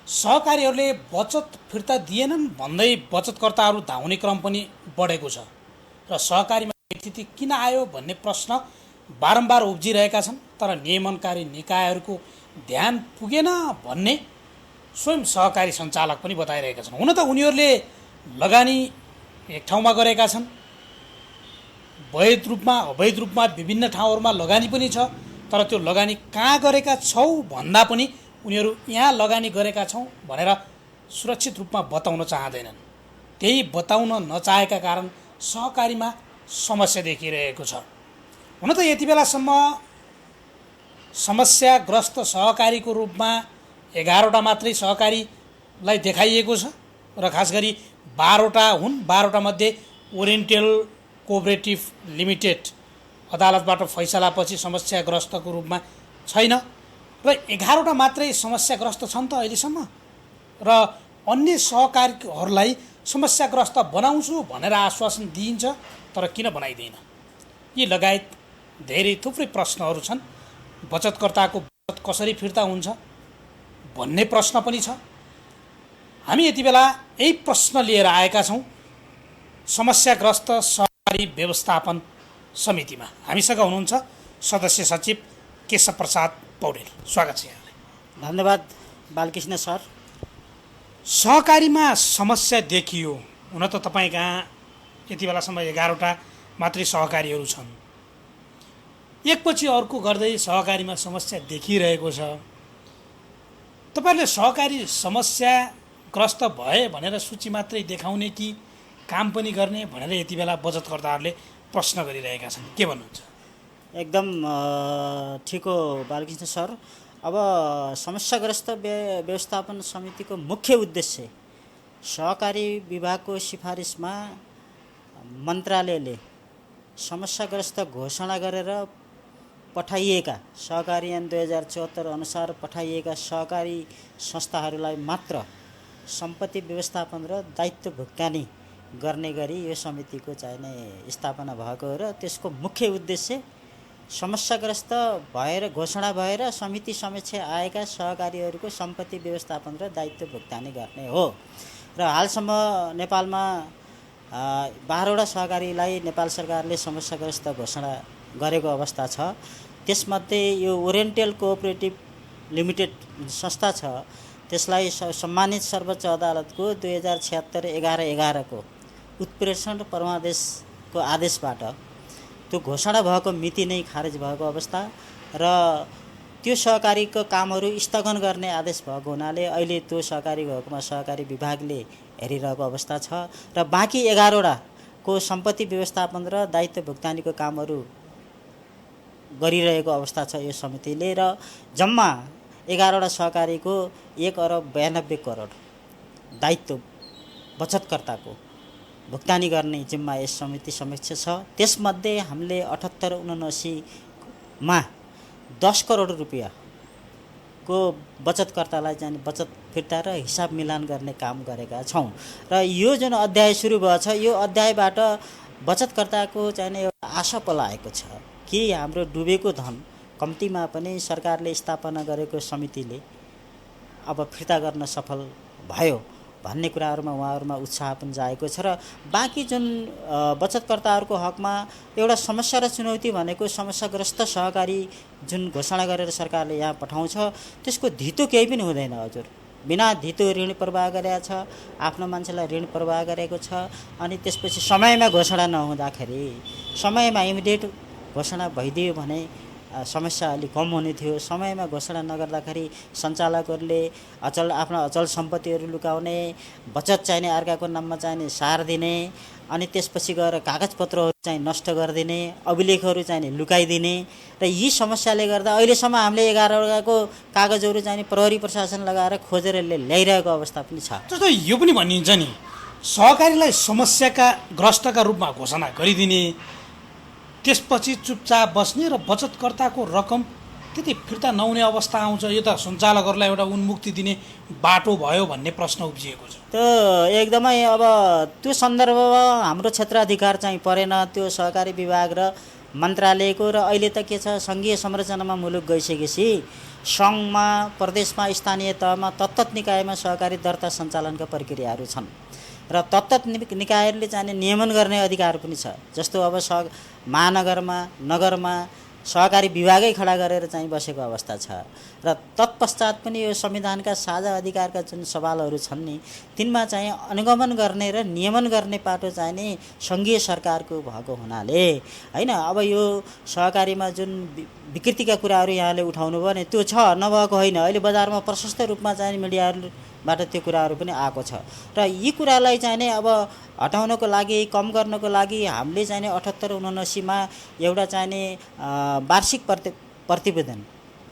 सहकारीहरूले बचत फिर्ता दिएनन् भन्दै बचतकर्ताहरू धाउने क्रम पनि बढेको छ र सहकारीमा स्थिति किन आयो भन्ने प्रश्न बारम्बार उब्जिरहेका छन्। तर नियमनकारी निकायहरूको ध्यान पुगेन भन्ने स्वयं सहकारी सञ्चालक पनि बताइरहेका छन्। हुन त उनीहरूले लगानी एक ठाउँमा गरेका छन्, अवैध रूपमा विभिन्न ठाउँहरूमा लगानी पनि छ, तर त्यो लगानी कहाँ गरेका छौ भन्दा पनि उनीहरू यहाँ लगानी गरेका छौँ भनेर सुरक्षित रूपमा बताउन चाहँदैनन्। त्यही बताउन नचाहेका कारण सहकारीमा समस्या देखिरहेको छ। हुन त यति बेलासम्म समस्याग्रस्त सहकारीको रूपमा 11वटा मात्रै सहकारीलाई देखाइएको छ र खास गरी 12वटा हुन्। 12वटा मध्ये ओरिएन्टल कोअपरेटिभ लिमिटेड अदालतबाट फैसलापछि समस्याग्रस्तको रूपमा छैन र 11वटा मात्रै समस्याग्रस्त छन् त अहिलेसम्म। र अन्य सहकारीहरूलाई समस्याग्रस्त बनाउँछु भनेर आश्वासन दिइन्छ, तर किन बनाइँदैन? यी लगायत धेरै थुप्रै प्रश्नहरू छन्। बचतकर्ताको बचत कसरी फिर्ता हुन्छ भन्ने प्रश्न पनि छ। हामी यति बेला यही प्रश्न लिएर आएका छौँ समस्याग्रस्त सहकारी व्यवस्थापन समितिमा। हामीसँग हुनुहुन्छ सदस्य सचिव केशव प्रसाद पौडेल। स्वागत छ यहाँलाई। धन्यवाद बालकृष्ण सर। सहकारीमा समस्या देखियो। हुन त तपाईँ कहाँ यति बेलासम्म 11वटा मात्रै सहकारीहरू छन्। एकपछि अर्को गर्दै सहकारीमा समस्या देखिरहेको छ। तपाईँहरूले सहकारी समस्या ग्रस्त भए भनेर सूची मात्रै देखाउने कि काम पनि गर्ने भनेर यति बेला बचतकर्ताहरूले प्रश्न गरिरहेका छन्, के भन्नुहुन्छ? एकदम ठिक हो बालकृष्ण सर। अब समस्याग्रस्त व्यवस्थापन समितिको मुख्य उद्देश्य सहकारी विभागको सिफारिसमा मन्त्रालयले समस्याग्रस्त घोषणा गरेर पठाइएका सहकारी ऐन 2074 अनुसार पठाइएका सहकारी संस्थाहरूलाई मात्र सम्पत्ति व्यवस्थापन र दायित्व भुक्तानी गर्ने गरी यो समितिको चाहिने स्थापना भएको हो र त्यसको मुख्य उद्देश्य समस्याग्रस्त भएर घोषणा भएर समिति समक्ष आएका सहकारीहरूको सम्पत्ति व्यवस्थापन र दायित्व भुक्तानी गर्ने हो। र हालसम्म नेपालमा 12वटा सहकारीलाई नेपाल सरकारले समस्याग्रस्त घोषणा गरेको अवस्था छ। त्यसमध्ये यो ओरिएन्टल कोअपरेटिभ लिमिटेड संस्था छ, त्यसलाई सम्मानित सर्वोच्च अदालतको 2076-11 को उत्प्रेषण परमादेशको आदेशबाट त्यो घोषणा भएको मिति नै खारेज भएको अवस्था र त्यो सहकारीको कामहरू स्थगन गर्ने आदेश भएको हुनाले अहिले त्यो सहकारी भएकोमा सहकारी विभागले हेरिरहेको अवस्था छ र बाँकी 11वटाको सम्पत्ति व्यवस्थापन र दायित्व भुक्तानीको कामहरू गरिरहेको अवस्था छ यो समितिले र जम्मा 11वटा सहकारीको 1,92 करोड दायित्व बचतकर्ताको भुक्तानी गर्ने जिम्मा यस समिति समक्ष छ। त्यसमध्ये हामीले 78-79 मा 10 करोड रुपियाँको बचतकर्तालाई चाहिँ बचत फिर्ता र हिसाब मिलान गर्ने काम गरेका छौँ र यो जुन अध्याय सुरु भएको छ यो अध्यायबाट बचतकर्ताको चाहिँ एउटा आशा पलाएको छ कि हाम्रो डुबेको धन कम्तीमा पनि सरकारले स्थापना गरेको समितिले अब फिर्ता गर्न सफल भयो भन्ने कुराहरूमा उहाँहरूमा उत्साह पनि जाएको छ र बाँकी जुन बचतकर्ताहरूको हकमा एउटा समस्या र चुनौती भनेको समस्याग्रस्त सहकारी जुन घोषणा गरेर सरकारले यहाँ पठाउँछ त्यसको धितो केही पनि हुँदैन हजुर। बिना धितो ऋण प्रवाह गरेको छ, आफ्नो मान्छेलाई ऋण प्रवाह गरेको छ अनि त्यसपछि समयमा घोषणा नहुँदाखेरि समयमा इमिडिएट घोषणा भइदियो भने समस्या अलिक कम हुने थियो। समयमा घोषणा नगर्दाखेरि सञ्चालकहरूले आफ्नो अचल सम्पत्तिहरू लुकाउने, बचत चाहिने अर्काको नाममा चाहिने सार दिने अनि त्यसपछि गएर कागजपत्रहरू चाहिँ नष्ट गरिदिने, अभिलेखहरू चाहिँ लुकाइदिने र यी समस्याले गर्दा अहिलेसम्म हामीले 11वटाको कागजहरू चाहिँ प्रहरी प्रशासन लगाएर खोजेर ल्याइरहेको अवस्था पनि छ। जस्तो यो पनि भनिन्छ नि सहकारीलाई समस्याका ग्रस्तका रूपमा घोषणा गरिदिने, त्यसपछि चुपचाप बस्ने र बचतकर्ताको रकम त्यति फिर्ता नहुने अवस्था आउँछ। यो त सञ्चालकहरूलाई एउटा उन्मुक्ति दिने बाटो भयो भन्ने प्रश्न उब्जिएको छ। त एकदमै अब त्यो सन्दर्भमा हाम्रो क्षेत्राधिकार चाहिँ परेन। त्यो सहकारी विभाग र मन्त्रालयको र अहिले त के छ सङ्घीय संरचनामा मुलुक गइसकेपछि सङ्घमा, प्रदेशमा, स्थानीय तहमा तत्तत निकायमा सहकारी दर्ता सञ्चालनका प्रक्रियाहरू छन् र तत्तत निकायहरूले चाहिँ नियमन गर्ने अधिकार पनि छ। जस्तो अब महानगरमा, नगरमा सहकारी विभागै खडा गरेर चाहिँ बसेको अवस्था छ र तत्पश्चात पनि यो संविधानका साझा अधिकारका जुन सवालहरू छन् नि तिनमा चाहिँ अनुगमन गर्ने र नियमन गर्ने पाटो चाहिँ नि सङ्घीय सरकारको भएको हुनाले हैन अब यो सहकारीमा जुन विकृतिका कुराहरू यहाँले उठाउनु भयो नि त्यो छ, नभएको होइन। अहिले बजारमा प्रशस्त रूपमा चाहिँ मिडियाबाट त्यो कुराहरू पनि आएको छ र यी कुरालाई चाहिँ नि अब हटाउनको लागि, कम गर्नको लागि हामीले चाहिँ नि 78-79 मा एउटा चाहिँ नि वार्षिक प्रतिवेदन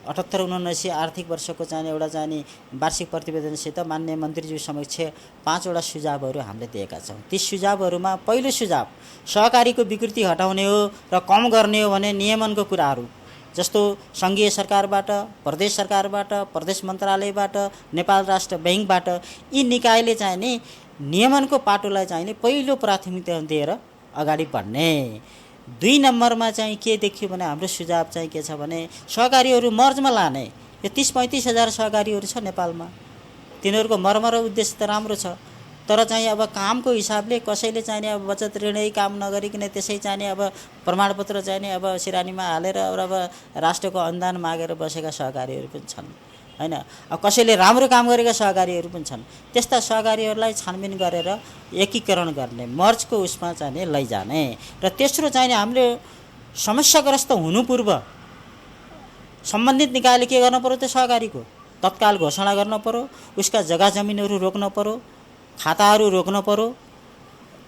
78-79 आर्थिक वर्षको चाहिँ एउटा चाहिँ नि वार्षिक प्रतिवेदनसित माननीय मन्त्रीज्यू समक्ष 5वटा सुझावहरू हामीले दिएका छौँ। ती सुझावहरूमा पहिलो सुझाव सहकारीको विकृति हटाउने हो र कम गर्ने हो भने नियमनको कुराहरू जस्तो सङ्घीय सरकारबाट, प्रदेश सरकारबाट, प्रदेश मन्त्रालयबाट, नेपाल राष्ट्र ब्याङ्कबाट यी निकायले चाहिँ नि नियमनको पाटोलाई चाहिँ नि पहिलो प्राथमिकता दिएर अगाडि बढ्ने। 2 नम्बरमा चाहिँ के देखियो भने हाम्रो सुझाव चाहिँ के छ भने सहकारीहरू मर्जमा लाने। यो 30-35 हजार सहकारीहरू छ नेपालमा, तिनीहरूको मर्म र उद्देश्य त राम्रो छ तर चाहिँ अब कामको हिसाबले कसैले चाहिँ नि अब बचत ऋणै काम नगरिकन त्यसै चाहिँ नि अब प्रमाणपत्र चाहिँ नि अब सिरानीमा हालेर अब राष्ट्रको अनुदान मागेर बसेका सहकारीहरू पनि छन् हैन। अब कसैले राम्रो काम गरेका सहकारीहरू पनि छन्। त्यस्ता सहकारीहरूलाई छानबिन गरेर एकीकरण गर्ने, मर्जको उसमा चाहिँ नि लैजाने र तेस्रो चाहिँ नि हामीले समस्याग्रस्त हुनु पूर्व सम्बन्धित निकायले के गर्नु पर्यो त सहकारीको तत्काल घोषणा गर्न पर्यो, उसका जग्गा जमिनहरू रोक्न पर्यो, खाताहरू रोक्न पर्यो,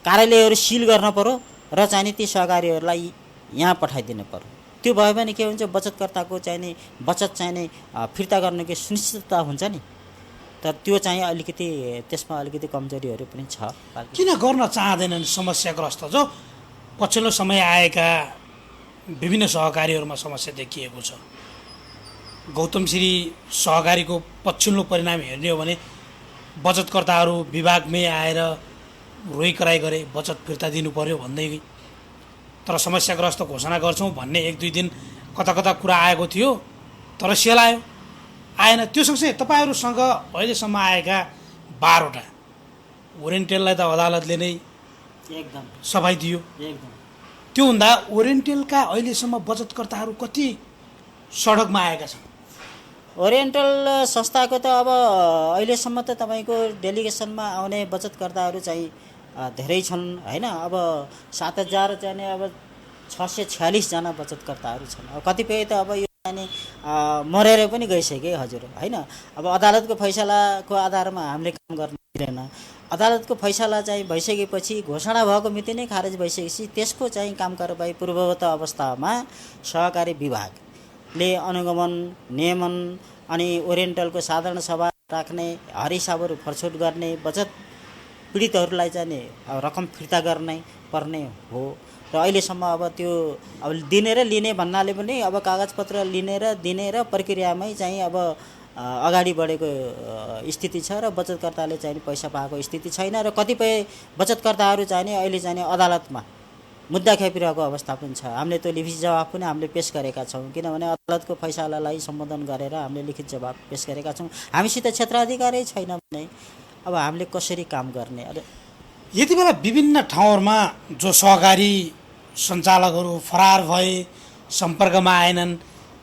कार्यालयहरू सिल गर्न पर्यो र चाहिँ ती सहकारीहरूलाई यहाँ पठाइदिनु पर्यो। त्यो भयो भने के हुन्छ, बचतकर्ताको चाहिने बचत चाहिने फिर्ता गर्नुको सुनिश्चितता हुन्छ नि। तर त्यो चाहिँ अलिकति त्यसमा अलिकति कमजोरीहरू पनि छ। किन गर्न चाहँदैनन् समस्याग्रस्त जो पछिल्लो समय आएका विभिन्न सहकारीहरूमा समस्या देखिएको छ? गौतमश्री सहकारीको पछिल्लो परिणाम हेर्ने हो भने बचतकर्ताहरू विभागमै आएर रोइ कराई गरे, बचत फिर्ता दिनु पर्यो भन्दै, तर समस्याग्रस्त घोषणा गर्छौँ भन्ने 1-2 दिन कता कता कुरा आएको थियो, तर सेलायो आएन। त्यो सँगसँगै तपाईँहरूसँग अहिलेसम्म आएका 12वटा ओरिएन्टेललाई त अदालतले नै एकदम सफाई दियो। एकदम त्यो हुँदा ओरिएन्टेलका अहिलेसम्म बचतकर्ताहरू कति सडकमा आएका छन्? ओरिएन्टल संस्थाको त अब अहिलेसम्म त तपाईँको डेलिगेसनमा आउने बचतकर्ताहरू चाहिँ धेरै छन् होइन। अब 7000 चाहिँ अब 646 जना बचतकर्ताहरू छन्। अब कतिपय त अब यो चाहिँ मरेर पनि गइसके हजुर होइन। अब अदालतको फैसलाको आधारमा हामीले काम गर्न मिलेन। अदालतको फैसला चाहिँ भइसकेपछि, घोषणा भएको मिति नै खारेज भइसकेपछि त्यसको चाहिँ काम कारबाही पूर्ववत अवस्थामा सहकारी विभागले अनुगमन, नियमन अनि ओरिएन्टलको साधारण सभा राख्ने, हरिसाबहरू फरछुट गर्ने, बचत पीडितहरूलाई चाहिँ रकम फिर्ता गर्ने पर्ने हो। र अहिलेसम्म अब त्यो अब दिने र लिने भन्नाले पनि अब कागजपत्र लिने र दिने र प्रक्रियामै चाहिँ अब अगाडि बढेको स्थिति छ र बचतकर्ताले चाहिँ पैसा पाएको स्थिति छैन। र कतिपय बचतकर्ताहरू चाहिँ अहिले चाहिँ अदालतमा मुद्दा खेपिरहेको अवस्था पनि छ। हामीले त्यो लिखित जवाब पनि हामीले पेश गरेका छौँ, किनभने अदालतको फैसलालाई सम्बोधन गरेर हामीले लिखित जवाब पेश गरेका छौँ। हामीसित क्षेत्राधिकारै छैन भने अब हामीले कसरी काम गर्ने? यति बेला विभिन्न ठाउँहरूमा जो सहकारी सञ्चालकहरू फरार भए, सम्पर्कमा आएनन्,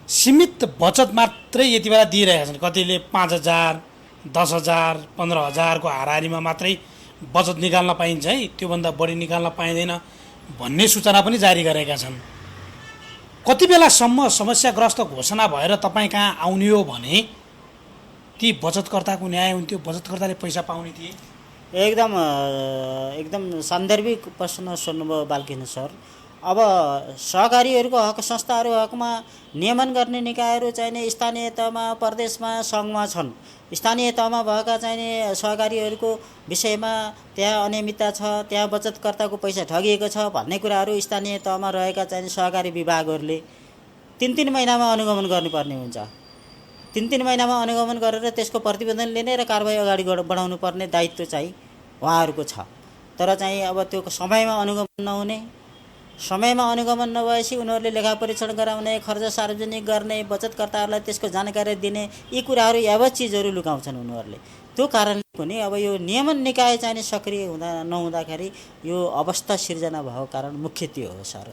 सीमित बचत मात्रै यति बेला दिइरहेका छन्। कतिले 5000, 10,000, 15,000 को हाराहारीमा मात्रै बचत निकाल्न पाइन्छ है, त्योभन्दा बढी निकाल्न पाइँदैन भन्ने सूचना पनि जारी गरेका छन्। कति बेलासम्म समस्याग्रस्त घोषणा भएर तपाईँ कहाँ आउने हो भने ती बचतकर्ताको न्याय हुन्थ्यो, बचतकर्ताले पैसा पाउने थिए? एकदम सान्दर्भिक प्रश्न सोध्नुभयो बालकृष्ण सर। अब सहकारीहरूको हक, संस्थाहरू हकमा नियमन गर्ने निकायहरू चाहिने स्थानीय तहमा, प्रदेशमा, सङ्घमा छन्। स्थानीय तहमा भएका चाहिने सहकारीहरूको विषयमा त्यहाँ अनियमितता छ, त्यहाँ बचतकर्ताको पैसा ठगिएको छ भन्ने कुराहरू स्थानीय तहमा रहेका चाहिने सहकारी विभागहरूले 3-3 महिनामा अनुगमन गर्नुपर्ने हुन्छ। 3-3 महिनामा अनुगमन गरेर त्यसको प्रतिवेदन लिने र कारबाही अगाडि बढाउनु पर्ने दायित्व चाहिँ उहाँहरूको छ। तर चाहिँ अब त्यो समयमा अनुगमन नहुने, समयमा अनुगमन नभएपछि उनीहरूले लेखा परीक्षण गराउने, खर्च सार्वजनिक गर्ने, बचतकर्ताहरूलाई त्यसको जानकारी दिने, यी कुराहरू यावत चिजहरू लुकाउँछन् उनीहरूले। त्यो कारणले पनि अब यो नियमन निकाय चाहिँ सक्रिय नहुँदाखेरि यो अवस्था सिर्जना भएको कारण मुख्य त्यो हो सर।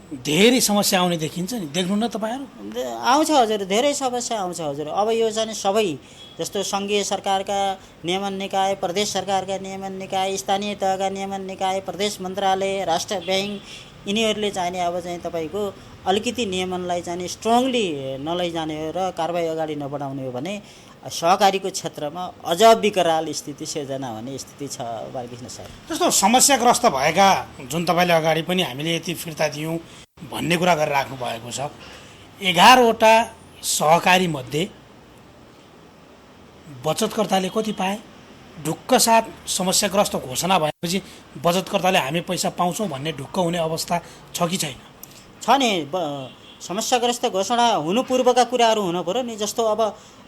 धेरै समस्या आउने देखिन्छ नि, देख्नु न तपाईँहरू? आउँछ हजुर, धेरै समस्या आउँछ हजुर। अब यो चाहिँ सबै जस्तो सङ्घीय सरकारका नियमन निकाय, प्रदेश सरकारका नियमन निकाय, स्थानीय तहका नियमन निकाय, प्रदेश मन्त्रालय, राष्ट्र ब्याङ्क, यिनीहरूले चाहिने अब चाहिँ तपाईँको अलिकति नियमनलाई चाहिँ स्ट्रङली नलैजाने हो र कारबाही अगाडि नबढाउने हो भने सहकारीको क्षेत्रमा अझ विकराल स्थिति सिर्जना हुने स्थिति छ बालकृष्ण सर। जस्तो समस्याग्रस्त भएका जुन तपाईँले अगाडि पनि हामीले यति फिर्ता दियौँ भन्ने कुरा गरेर राख्नु भएको छ, 11वटा सहकारी मध्ये बचतकर्ताले कति पाए? ढुक्क साथ समस्याग्रस्त घोषणा भएपछि बचतकर्ताले हामी पैसा पाउँछौँ भन्ने ढुक्क हुने अवस्था छ कि छैन? छ नि, समस्याग्रस्त घोषणा हुनु पूर्वका कुराहरू हुनु पऱ्यो नि। जस्तो अब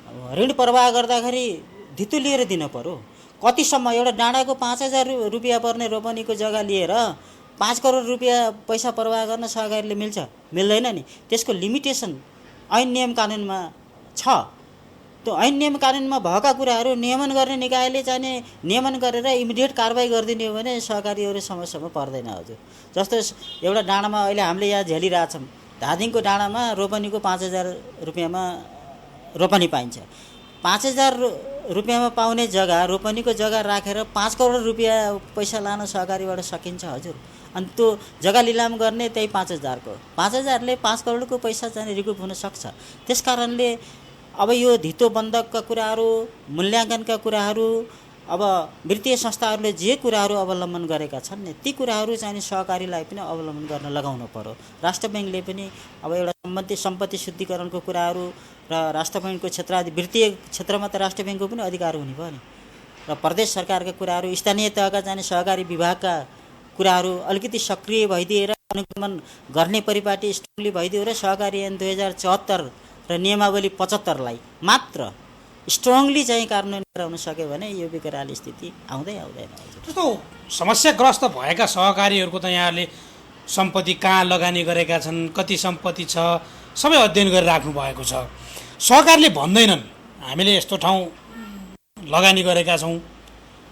ऋण प्रवाह गर्दाखेरि धितो लिएर दिनु पऱ्यो। कतिसम्म एउटा डाँडाको 5,000 रुपियाँ पर्ने रोपनीको जग्गा लिएर 5 करोड रुपियाँ पैसा प्रवाह गर्न सहकारीले मिल्छ? मिल्दैन नि। त्यसको लिमिटेसन ऐन नियम कानुनमा छ। त्यो ऐन नियम कानुनमा भएका कुराहरू नियमन गर्ने निकायले चाहिँ नियमन गरेर इमिडिएट कारबाही गरिदिने हो भने सहकारीहरू समस्यामा पर्दैन हजुर। जस्तो एउटा डाँडामा अहिले हामीले यहाँ झेलिरहेछौँ, धादिङको डाँडामा रोपनीको 5,000 रुपियाँमा रोपनी पाइन्छ। 5,000 रुपियाँमा पाउने जग्गा, रोपनीको जग्गा राखेर 5 करोड रुपियाँ पैसा लान सहकारीबाट सकिन्छ हजुर। अनि त्यो जग्गा लिलाम गर्ने त्यही 5,000 को, 5,000ले 5 करोडको पैसा चाहिँ रिकुप हुन सक्छ। त्यस कारणले अब यो धितो बन्धकका कुराहरू, मूल्याङ्कनका कुराहरू, अब वित्तीय संस्थाहरूले जे कुराहरू अवलम्बन गरेका छन् नि ती कुराहरू चाहिँ नि सहकारीलाई पनि अवलम्बन गर्न लगाउनु पर्यो। राष्ट्र ब्याङ्कले पनि अब एउटा सम्पत्ति शुद्धिकरणको कुराहरू र राष्ट्र ब्याङ्कको क्षेत्र वित्तीय क्षेत्रमा त राष्ट्र ब्याङ्कको पनि अधिकार हुने भयो नि। र प्रदेश सरकारका कुराहरू, स्थानीय तहका चाहिँ सहकारी विभागका कुराहरू अलिकति सक्रिय भइदिएर अनुगमन गर्ने परिपाटी स्ट्रङली भइदियो र सहकारी ऐन 2074 र नियमावली 75लाई मात्र स्ट्रङली चाहिँ कार्यान्वयन गराउन सक्यो भने यो विकराल स्थिति आउँदैन। जस्तो समस्याग्रस्त भएका सहकारीहरूको त यहाँहरूले सम्पत्ति कहाँ लगानी गरेका छन्, कति सम्पत्ति छ, सबै अध्ययन गरिराख्नु भएको छ। सहकारीले भन्दैनन् हामीले यस्तो ठाउँ लगानी गरेका छौँ,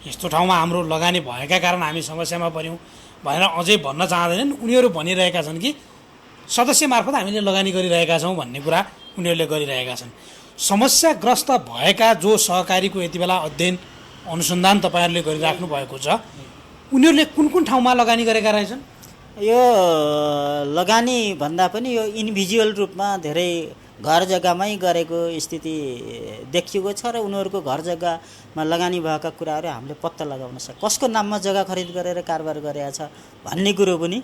यस्तो ठाउँमा हाम्रो लगानी भएका कारण हामी समस्यामा पऱ्यौँ भनेर अझै भन्न चाहँदैनन्। उनीहरू भनिरहेका छन् कि सदस्य मार्फत हामीले लगानी गरिरहेका छौँ भन्ने कुरा उनीहरूले गरिरहेका छन्। समस्याग्रस्त भएका जो सहकारीको यति बेला अध्ययन अनुसन्धान तपाईँहरूले गरिराख्नु भएको छ, उनीहरूले कुन कुन ठाउँमा लगानी गरेका रहेछन्? यो लगानी भन्दा पनि यो इन्डिभिजुअल रूपमा धेरै घर जग्गामै गरेको स्थिति देखिएको छ र उनीहरूको घर जग्गामा लगानी भएका कुराहरू हामीले पत्ता लगाउन सक्छ। कसको नाममा जग्गा खरिद गरेर कारोबार गरेका छ भन्ने कुरो पनि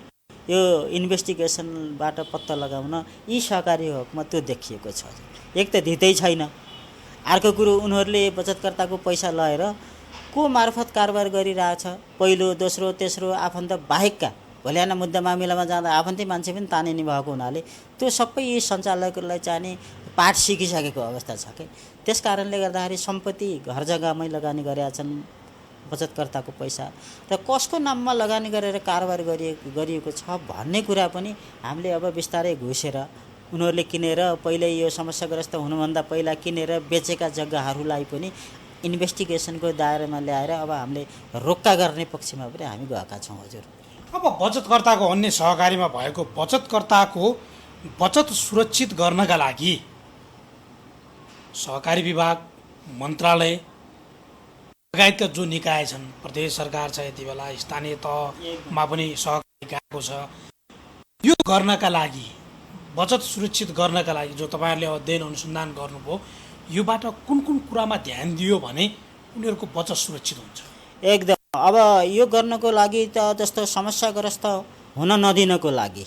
यो इन्भेस्टिगेसनबाट पत्ता लगाउन यी सहकारी हकमा त्यो देखिएको छ। एक त धितै छैन, अर्को कुरो उनीहरूले बचतकर्ताको पैसा लगेर को मार्फत कारोबार गरिरहेछ, पहिलो दोस्रो तेस्रो आफन्त बाहेकका भोलि आना मुद्दा मामिलामा जाँदा आफन्तै मान्छे पनि तानिने भएको हुनाले त्यो सबै यी सञ्चालकहरूलाई चाहिने पाठ सिकिसकेको अवस्था छ कि त्यस कारणले गर्दाखेरि सम्पत्ति घर जग्गामै लगानी गरेका छन् बचतकर्ताको पैसा र कसको नाममा लगानी गरेर कारोबार गरिएको छ भन्ने कुरा पनि हामीले अब बिस्तारै घुसेर उनीहरूले किनेर पहिले यो समस्याग्रस्त हुनुभन्दा पहिला किनेर बेचेका जग्गाहरूलाई पनि इन्भेस्टिगेसनको दायरामा ल्याएर अब हामीले रोक्का गर्ने पक्षमा पनि हामी गएका छौँ। हजुर, अब बचतकर्ताको अन्य सहकारीमा भएको बचतकर्ताको बचत सुरक्षित गर्नका लागि सहकारी विभाग, मन्त्रालय लगायतका जो निकाय छन्, प्रदेश सरकार छ, यति बेला स्थानीय तहमा पनि सहकारी गएको छ, यो गर्नका लागि बचत सुरक्षित गर्नका लागि जो तपाईँहरूले अध्ययन अनुसन्धान गर्नुभयो, योबाट कुन कुन कुरामा ध्यान दियो भने उनीहरूको बचत सुरक्षित हुन्छ? एकदम अब यो गर्नको लागि त जस्तो समस्याग्रस्त हुन नदिनको लागि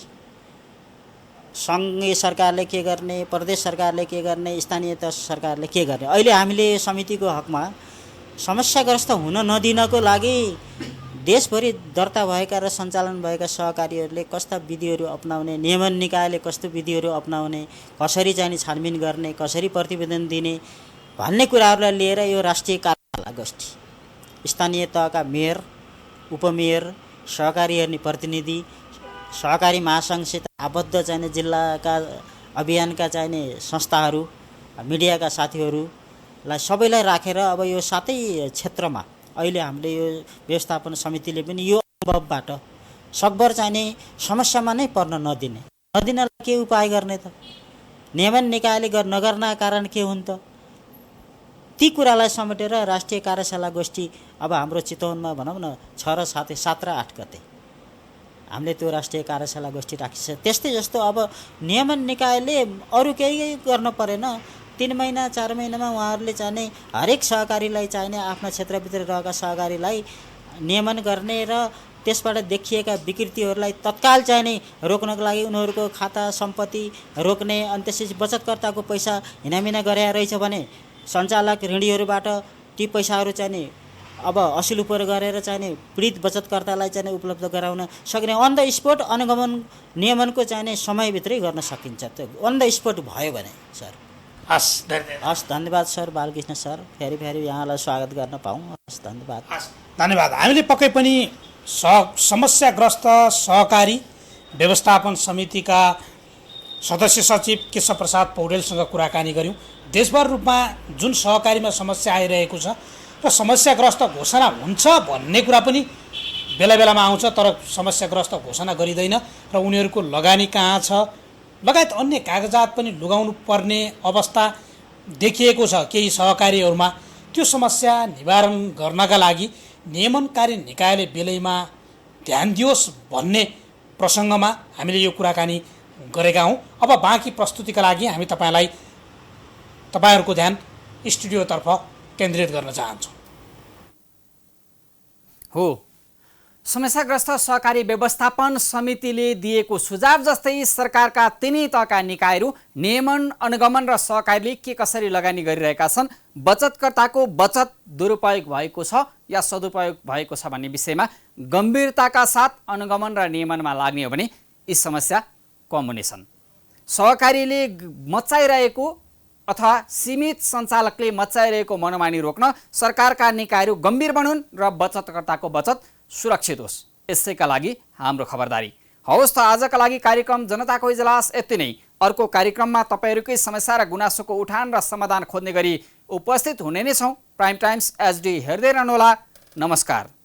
सङ्घीय सरकारले के गर्ने, प्रदेश सरकारले के गर्ने, स्थानीय तह सरकारले के गर्ने, अहिले हामीले समितिको हकमा समस्याग्रस्त हुन नदिनको लागि देशभरि दर्ता भएका र सञ्चालन भएका सहकारीहरूले कस्ता विधिहरू अपनाउने, नियमन निकायले कस्तो विधिहरू अपनाउने, कसरी चाहिँ छानबिन गर्ने, कसरी प्रतिवेदन दिने भन्ने कुराहरूलाई लिएर यो राष्ट्रिय कार्यशाला गोष्ठी स्थानीय तहका मेयर, उपमेयर, सहकारी हेर्ने प्रतिनिधि, सहकारी महासङ्घसित आबद्ध चाहिने जिल्लाका अभियानका चाहिने संस्थाहरू, मिडियाका साथीहरूलाई सबैलाई राखेर अब यो सातै क्षेत्रमा अहिले हामीले यो व्यवस्थापन समितिले पनि यो अनुभवबाट सकभर चाहिने समस्यामा नै पर्न नदिनलाई के उपाय गर्ने त, नियमन निकायले नगर्नका कारण के हुन् त, ती कुरालाई समेटेर राष्ट्रिय कार्यशाला गोष्ठी अब हाम्रो चितवनमा भनौँ न 6 र 7 र 8 गते हामीले त्यो राष्ट्रिय कार्यशाला गोष्ठी राखिन्छ। त्यस्तै जस्तो अब नियमन निकायले अरू केही गर्न परेन, 3 महिना 4 महिनामा उहाँहरूले चाहिने हरेक सहकारीलाई चाहिने आफ्ना क्षेत्रभित्र रहेका सहकारीलाई नियमन गर्ने र त्यसबाट देखिएका विकृतिहरूलाई तत्काल चाहिने रोक्नको लागि उनीहरूको खाता सम्पत्ति रोक्ने, अनि त्यसपछि बचतकर्ताको पैसा हिनामिना गरेर रहेछ भने सञ्चालक ऋणीहरूबाट ती पैसाहरू चाहिने अब असिल उपर गरेर चाहिने पीडित बचतकर्तालाई चाहिने उपलब्ध गराउन सक्ने अन द स्पोट अनुगमन नियमनको चाहिने समयभित्रै गर्न सकिन्छ। त्यो अन द स्पोट भयो भने सर। हस्, धन्यवाद सर बालकृष्ण सर, फेरि यहाँलाई स्वागत गर्न पाऊँ। हस्, धन्यवाद। धन्यवाद। हामीले पक्कै पनि समस्याग्रस्त सहकारी व्यवस्थापन समितिका सदस्य सचिव केशव प्रसाद पौडेलसँग कुराकानी गऱ्यौँ। देशभर रूपमा जुन सहकारीमा समस्या आइरहेको छ र समस्याग्रस्त घोषणा हुन्छ भन्ने कुरा पनि बेला बेलामा आउँछ, तर समस्याग्रस्त घोषणा गरिँदैन र उनीहरूको लगानी कहाँ छ लगायत अन्य कागजात पनि लुगाउनु पर्ने अवस्था देखिएको छ केही सहकारीहरूमा। त्यो समस्या निवारण गर्नका लागि नियमनकारी निकायले बेलैमा ध्यान दियोस् भन्ने प्रसङ्गमा हामीले यो कुराकानी गरेका हौँ। अब बाँकी प्रस्तुतिका लागि हामी तपाईँलाई तपाईँहरूको ध्यान स्टुडियोतर्फ केन्द्रित गर्न चाहन्छु। हो, समस्याग्रस्त सहकारी व्यवस्थापन समितिले दिएको सुझाव जस्तै सरकारका तिनै तहका निकायहरू नियमन, अनुगमन र सहकारीले के कसरी लगानी गरिरहेका छन्, बचतकर्ताको बचत दुरुपयोग भएको छ या सदुपयोग भएको छ भन्ने विषयमा गम्भीरताका साथ अनुगमन र नियमनमा लाग्ने हो भने यी समस्या कम हुनेछन्। सहकारीले मचाइरहेको अथवा सीमित सञ्चालकले मचाइरहेको मनोमानी रोक्न सरकारका निकायहरू गम्भीर बनुन् र बचतकर्ताको बचत सुरक्षित होस्, यसैका लागि हाम्रो खबरदारी। हवस् त आजका लागि कार्यक्रम जनताको इजलास यति नै। अर्को कार्यक्रममा तपाईँहरूकै समस्या र गुनासोको उठान र समाधान खोज्ने गरी उपस्थित हुने नै छौँ। प्राइम टाइम्स एचडी हेर्दै रहनुहोला। नमस्कार।